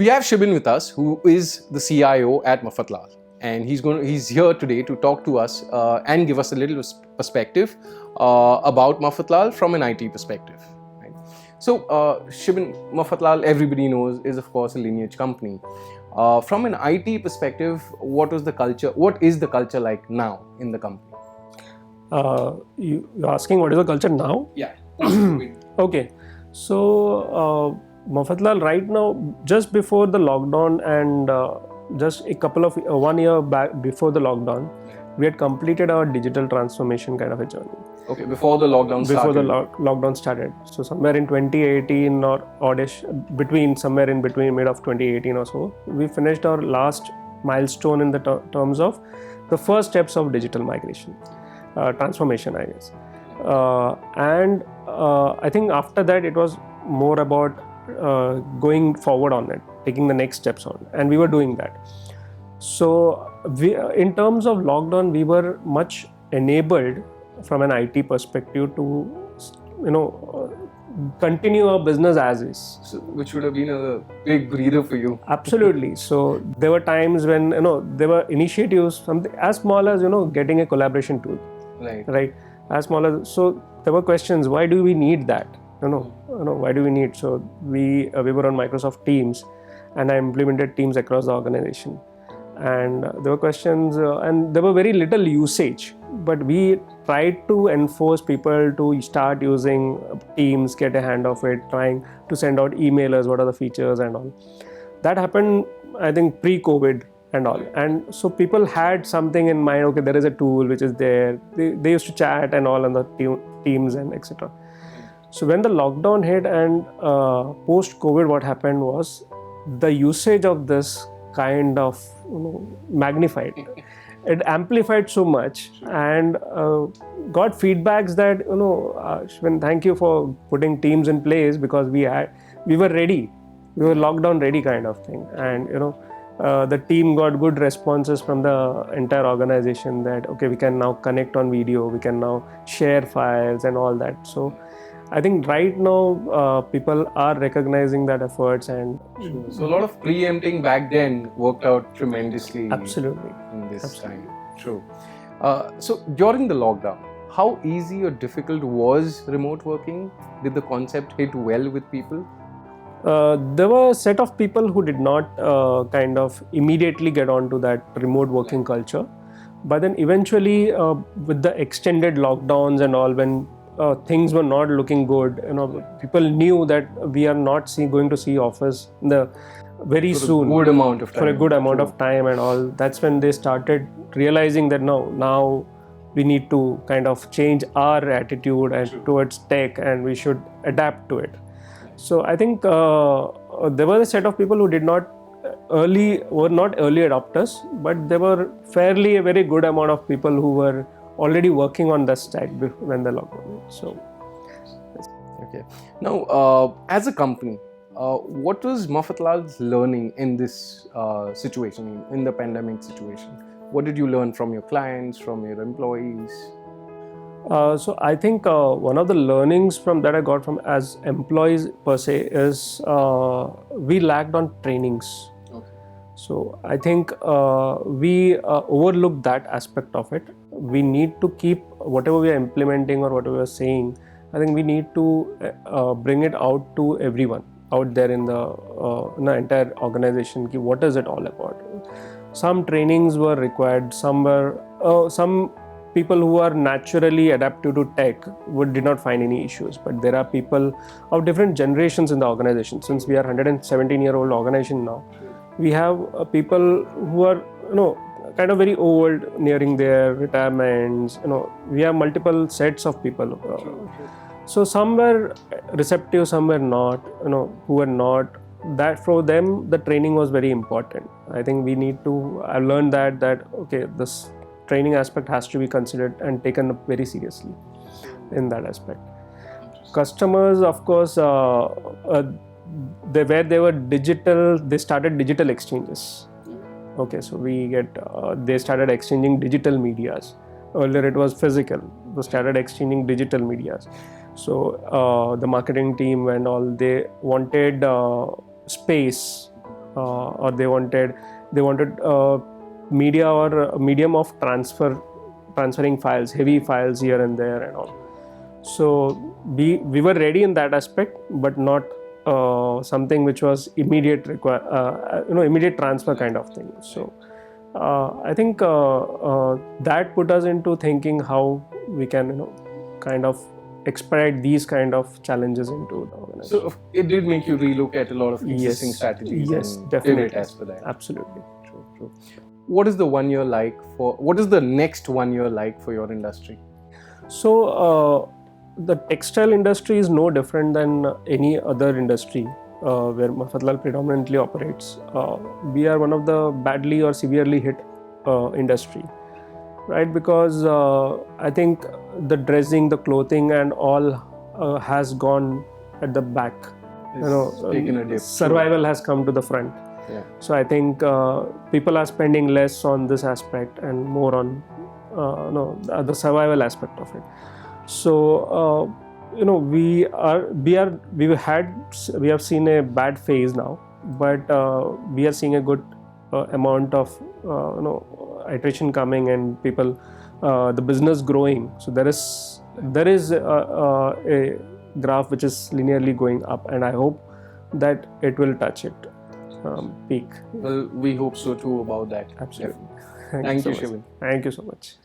We have Shibin with us, who is the CIO at Mafatlal, and he's here today to talk to us and give us a little perspective about Mafatlal from an IT perspective. Right? So, Shibin, Mafatlal, everybody knows, is of course a lineage company. From an IT perspective, what is the culture like now in the company? You're asking what is the culture now? Yeah. Okay. So, Mafatlal right now, just before the lockdown and just a couple of 1 year back before the lockdown, we had completed our digital transformation kind of a journey. Okay, before the lockdown started. Before the lockdown started. So somewhere in 2018 or oddish, somewhere in between mid of 2018 or so, we finished our last milestone in the terms of the first steps of digital migration, transformation, I guess. And I think after that it was more about going forward on it, taking the next steps on, and we were doing that. So in terms of lockdown, we were much enabled from an IT perspective to, continue our business as is. So, which would have been a big breather for you. Absolutely. So there were times when there were initiatives, something as small as getting a collaboration tool. Right. As small as, so there were questions. Why do we need that? Why do we need? So we were on Microsoft Teams, and I implemented Teams across the organization. And there were questions, and there were very little usage. But we tried to enforce people to start using Teams, get a hand of it, trying to send out emailers, what are the features and all. That happened, I think, pre-COVID and all. And so people had something in mind, okay, there is a tool which is there. They used to chat and all on the Teams and etc. So when the lockdown hit and post-COVID, what happened was the usage of this kind of magnified. It amplified so much, and got feedbacks that Shibin, thank you for putting Teams in place, because we were ready, we were lockdown ready kind of thing, and the team got good responses from the entire organization that okay, we can now connect on video, we can now share files and all that. So I think right now people are recognizing that efforts, and so a lot of preempting back then worked out tremendously. Absolutely. In this time. True. So during the lockdown, how easy or difficult was remote working? Did the concept hit well with people? There were a set of people who did not kind of immediately get onto that remote working culture, but then eventually with the extended lockdowns and all, when things were not looking good, people knew that we are not going to see office very soon for a good amount of time and all. That's when they started realizing that now we need to kind of change our attitude and towards tech, and we should adapt to it. So I think there were a set of people who were not early adopters, but there were fairly a very good amount of people who were already working on the stack when the lockdown. So, okay. Now, as a company, what was Mafatlal's learning in this situation, in the pandemic situation? What did you learn from your clients, from your employees? So I think one of the learnings that I got from as employees per se is we lacked on trainings. So I think we overlooked that aspect of it. We need to keep whatever we are implementing or whatever we are saying. I think we need to bring it out to everyone out there in the entire organization. What is it all about? Some trainings were required. Some people who are naturally adaptive to tech did not find any issues, but there are people of different generations in the organization. Since we are 117-year-old organization now, we have people who are kind of very old, nearing their retirements. We have multiple sets of people. So some were receptive, some were not. Who were not. That for them, the training was very important. I think we need to. I learned that okay, this training aspect has to be considered and taken up very seriously in that aspect. Customers, of course, they were digital. They started digital exchanges. Okay, so they started exchanging digital medias. Earlier it was physical. They started exchanging digital medias. So the marketing team and all, they wanted space or they wanted media or medium of transferring files, heavy files here and there and all. So we were ready in that aspect, but not something which was immediate immediate transfer kind of thing. So I think that put us into thinking how we can kind of expedite these kind of challenges into the organization. So it did make you relook at a lot of existing strategies. Yes, and definitely. pivot as per that. Absolutely. True. What is the 1 year like for? What is the next 1 year like for your industry? So the textile industry is no different than any other industry where Mafatlal predominantly operates. We are one of the badly or severely hit industry, right? Because I think the dressing, the clothing, and all has gone at the back. Taken a dip. Survival has come to the front. Yeah. So I think people are spending less on this aspect and more on the survival aspect of it. So we have seen a bad phase now, but we are seeing a good amount of iteration coming and people the business growing. So there is a graph which is linearly going up, and I hope that it will touch it peak. Well, we hope so too about that. Absolutely. Thank you, so much. Shibin. Thank you so much.